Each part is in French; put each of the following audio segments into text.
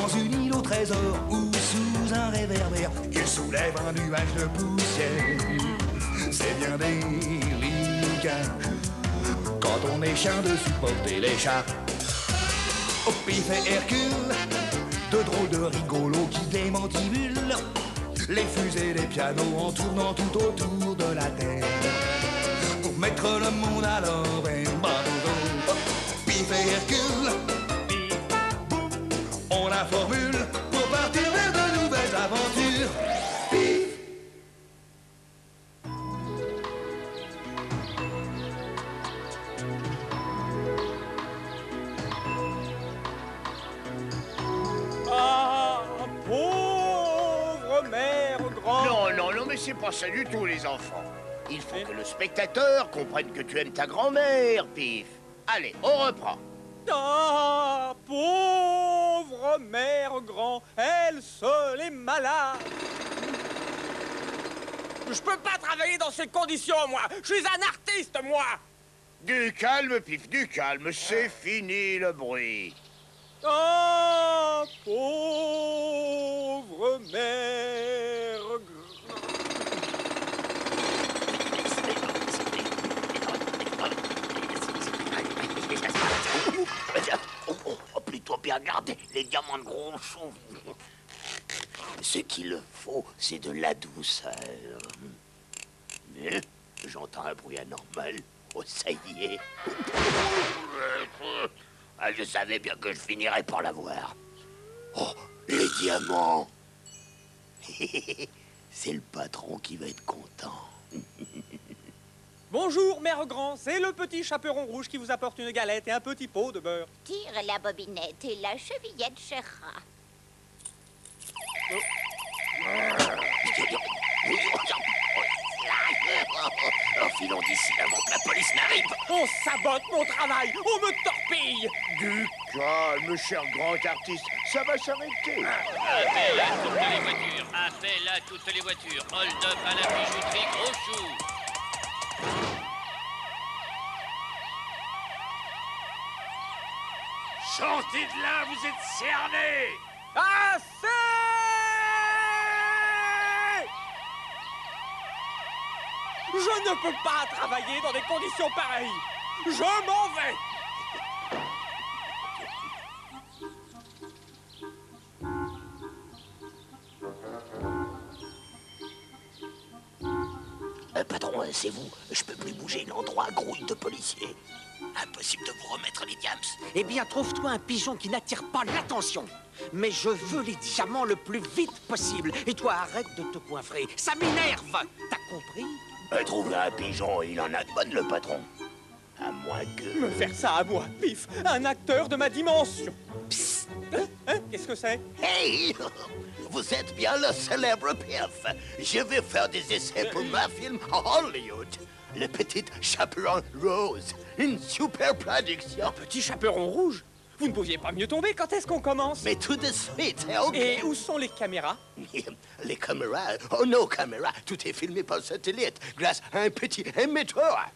dans une île au trésor ou sous un réverbère, il soulève un nuage de poussière. C'est bien délicat quand on est chien de supporter les chats. Au Pif et Hercule, de drôles de rigolos qui démantibulent les fusées, les pianos en tournant tout autour de la terre. Pour mettre le monde à l'envers, Pif et Hercule, pif, boum, on la formule pour partir vers de nouvelles aventures. Pif. Non, mais c'est pas ça du tout, les enfants. Il faut que le spectateur comprenne que tu aimes ta grand-mère, Pif. Allez, on reprend. Ah, pauvre mère grand, elle seule est malade. Je peux pas travailler dans ces conditions, moi. Je suis un artiste, moi. Du calme, Pif, du calme. C'est fini le bruit. Ah, pauvre mère grand. Oh, plutôt bien gardé, les diamants de Gronchon. Ce qu'il faut, c'est de la douceur. Mais j'entends un bruit anormal. Oh, ça y est. Ah, je savais bien que je finirais par l'avoir. Oh, les diamants. C'est le patron qui va être content. Bonjour, mère grand, c'est le petit chaperon rouge qui vous apporte une galette et un petit pot de beurre. Tire la bobinette et la chevillette chera. Filons d'ici avant que la police n'arrive. On sabote mon travail, on me torpille. Du calme, cher grand artiste, ça va s'arrêter. Appel à toutes les voitures, appel à toutes les voitures. Hold up à la bijouterie Gros Chou. Sortez de là, vous êtes cernés. Assez! Je ne peux pas travailler dans des conditions pareilles. Je m'en vais. Patron, c'est vous. Je peux plus bouger, l'endroit grouille de policiers. Impossible de vous remettre les diams. Eh bien, trouve-toi un pigeon qui n'attire pas l'attention. Mais je veux les diamants le plus vite possible. Et toi, arrête de te coinfrer. Ça m'énerve. T'as compris? Trouver un pigeon, il en a de bonnes, le patron. À moins que... Me faire ça à moi, Pif, un acteur de ma dimension. Psst. Qu'est-ce que c'est? Hey! Vous êtes bien le célèbre Pif. Je vais faire des essais pour ma film à Hollywood. Le petit chaperon rose. Une super production. Petit chaperon rouge? Vous ne pouviez pas mieux tomber, quand est-ce qu'on commence? Mais tout de suite, c'est OK. Et où sont les caméras? Les caméras? Oh, nos caméras. Tout est filmé par satellite, grâce à un petit émetteur.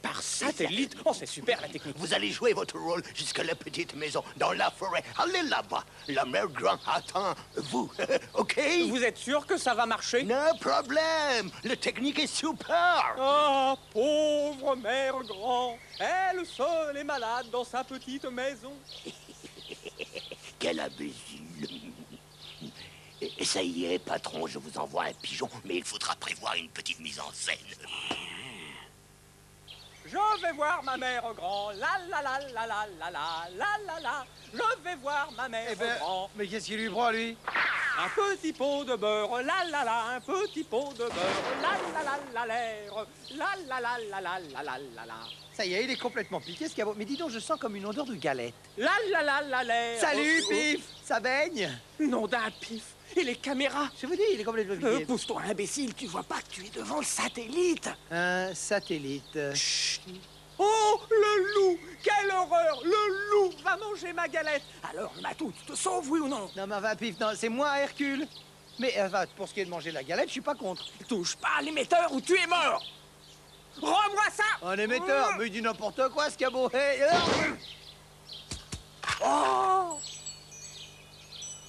Par satellite? Oh, c'est super, la technique. Vous allez jouer votre rôle jusqu'à la petite maison dans la forêt. Allez là-bas. La mère grand attend vous. OK? Vous êtes sûr que ça va marcher? No problème. Le technique est super. Ah, pauvre mère grand, elle seule est malade dans sa petite maison. Quel imbécile. Et ça y est, patron, je vous envoie un pigeon, mais il faudra prévoir une petite mise en scène. Je vais voir ma mère grand, la la la la la la la la la la. Je vais voir ma mère grand. Mais qu'est-ce qu'il lui prend, lui? Un petit pot de beurre, la la la, un petit pot de beurre, la la la la l'air, la la la la la la la la la. Ça y est, il est complètement piqué, ce cabot. Mais dis donc, je sens comme une odeur de galette. La la la la l'air. Salut, Pif! Ça baigne? Nom d'un Pif. Et les caméras? Je vous dis, il est complètement piqué. Pousse-toi, imbécile, tu vois pas que tu es devant le satellite? Un satellite. Chut. Oh, le loup! Quelle horreur! Le loup va manger ma galette! Alors, Matou, tu te sauves, oui ou non? Non, mais va, Pif, non, c'est moi, Hercule. Mais pour ce qui est de manger la galette, je suis pas contre. Touche pas à l'émetteur ou tu es mort! Rends-moi ça! Un émetteur, mais il dit n'importe quoi, ce cabot. Hey, Oh!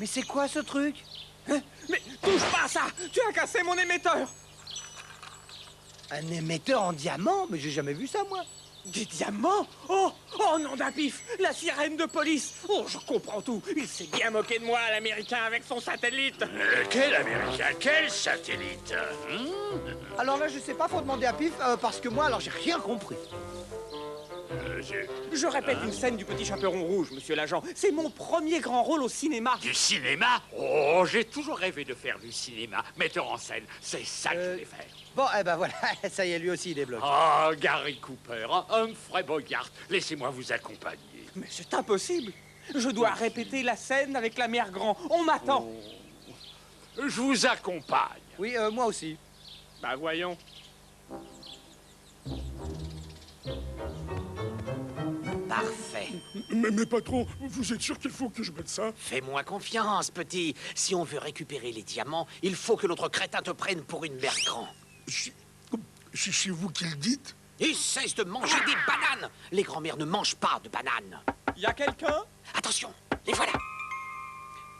Mais c'est quoi ce truc? Hein? Mais touche pas à ça! Tu as cassé mon émetteur! Un émetteur en diamant? Mais j'ai jamais vu ça, moi. Des diamants? Oh! Oh non d'un pif! La sirène de police! Oh, je comprends tout! Il s'est bien moqué de moi, l'Américain, avec son satellite! Quel Américain? Quel satellite? Alors là, je sais pas, faut demander à Pif, parce que moi, alors j'ai rien compris. Je répète une scène du Petit Chaperon Rouge, monsieur l'agent. C'est mon premier grand rôle au cinéma. Du cinéma? Oh, j'ai toujours rêvé de faire du cinéma. Metteur en scène, c'est ça que je vais faire. Bon, eh ben voilà, ça y est, lui aussi, il débloque. Ah, Gary Cooper, Humphrey Bogart, laissez-moi vous accompagner. Mais c'est impossible. Je dois répéter la scène avec la mère Grand. On m'attend. Je vous accompagne. Oui, moi aussi. Bah voyons. Parfait. Mais patron, vous êtes sûr qu'il faut que je mette ça? Fais-moi confiance, petit. Si on veut récupérer les diamants, il faut que notre crétin te prenne pour une mère grand. C'est vous qui le dites? Et cesse de manger des bananes. Les grands-mères ne mangent pas de bananes. Y a quelqu'un? Attention, les voilà.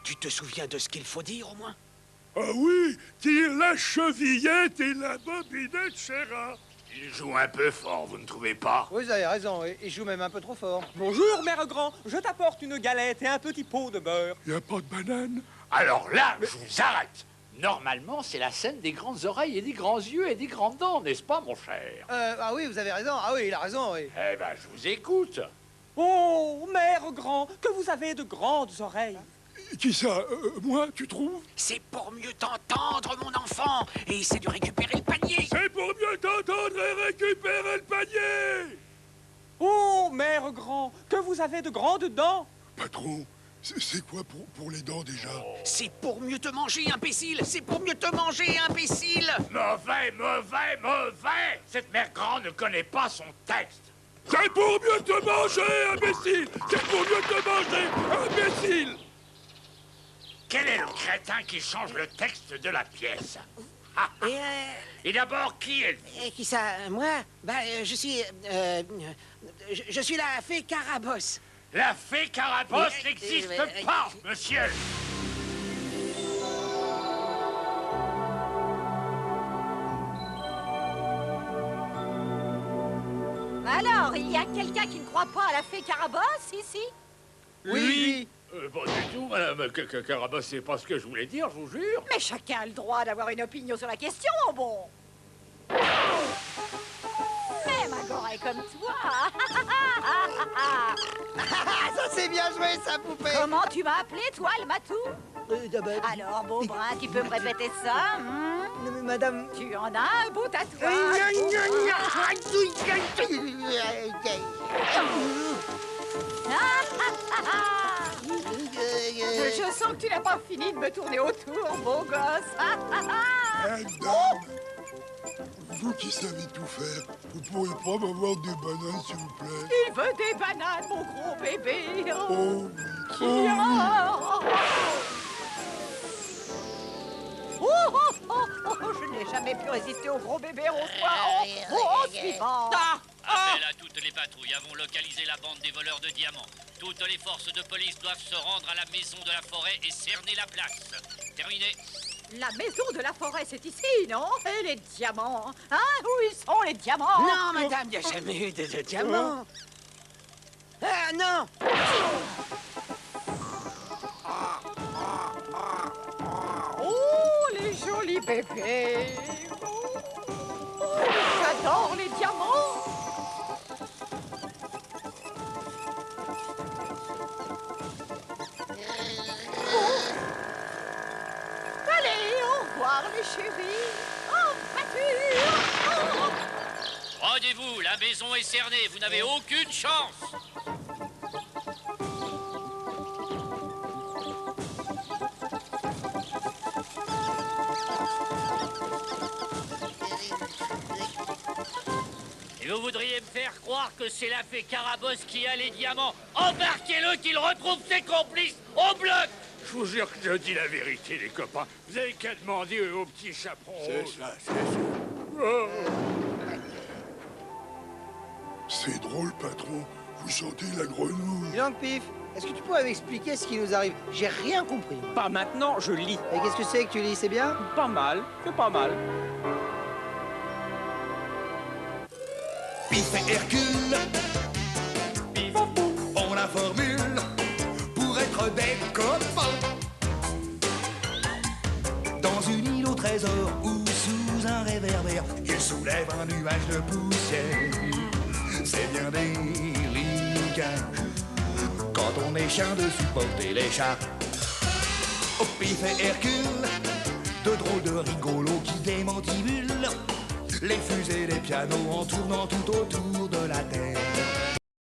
Tu te souviens de ce qu'il faut dire, au moins? Ah oui, tire la chevillette et la bobinette, chéra. Il joue un peu fort, vous ne trouvez pas? Oui, vous avez raison, il joue même un peu trop fort. Bonjour, mère Grand. Je t'apporte une galette et un petit pot de beurre. Y a pas de banane? Alors là, je vous arrête. Normalement, c'est la scène des grandes oreilles et des grands yeux et des grandes dents, n'est-ce pas, mon cher? Ah oui, vous avez raison. Ah oui, il a raison, oui. Eh ben, je vous écoute. Oh, mère Grand, que vous avez de grandes oreilles. Qui ça? Moi, tu trouves? C'est pour mieux t'entendre, mon enfant. Et essaie de récupérer le panier. C'est pour mieux t'entendre et récupérer le panier! Oh, mère Grand, que vous avez de grandes dents. Patron, c'est quoi pour les dents, déjà? C'est pour mieux te manger, imbécile. C'est pour mieux te manger, imbécile. Mauvais, mauvais, mauvais. Cette mère grande ne connaît pas son texte. C'est pour mieux te manger, imbécile! C'est pour mieux te manger, imbécile! Quel est le crétin qui change le texte de la pièce? Et Et d'abord, qui êtes-vous? qui ça? Moi? Je suis... je suis la fée Carabosse. La fée Carabosse n'existe pas, monsieur. Alors, il y a quelqu'un qui ne croit pas à la fée Carabosse ici? Oui. Pas du tout, madame. Carabosse, c'est pas ce que je voulais dire, je vous jure. Mais chacun a le droit d'avoir une opinion sur la question, bon. Même un gorille comme toi. Ça c'est bien joué, ça, poupée. Comment tu m'as appelé, toi, le matou? Alors, beau brun, tu peux me répéter ça? Non, mais madame... Tu en as un beau tatouage. Je sens que tu n'as pas fini de me tourner autour, beau gosse. Madame, vous qui savez tout faire, vous pourriez pas m'avoir des bananes, s'il vous plaît? Il veut des bananes, mon gros bébé. Oh oui. Qui je n'ai jamais pu résister au gros bébé Ronsoir. Suivant. Appel à toutes les patrouilles. Avons localisé la bande des voleurs de diamants. Toutes les forces de police doivent se rendre à la maison de la forêt et cerner la place. Terminé. La maison de la forêt, c'est ici, non? Et les diamants? Hein? Où ils sont, les diamants? Non, madame, il n'y a jamais eu de diamant. Ah, non! Oh, les jolis bébés! Oh, j'adore les diamants! Allez, au revoir les chéris! En voiture! Rendez-vous, la maison est cernée. Vous n'avez aucune chance. Et vous voudriez me faire croire que c'est la fée Carabosse qui a les diamants? Embarquez-le qu'il retrouve ses complices au bloc! Je vous jure que je dis la vérité, les copains. Vous avez qu'à demander au petit chaperon. C'est ça, c'est ça. C'est drôle, patron. Vous sentez la grenouille? Dis donc, Pif, est-ce que tu pourrais m'expliquer ce qui nous arrive? J'ai rien compris. Pas maintenant, je lis. Et qu'est-ce que c'est que tu lis? C'est bien? Pas mal, c'est pas mal. Pif et Hercule ont la formule pour être des copains. Dans une île au trésor ou sous un réverbère, ils soulèvent un nuage de poussière. C'est bien délicat quand on est chien de supporter les chats. Oh, Pif et Hercule, de drôles de rigolos qui démantibulent les fusées, les pianos en tournant tout autour de la terre.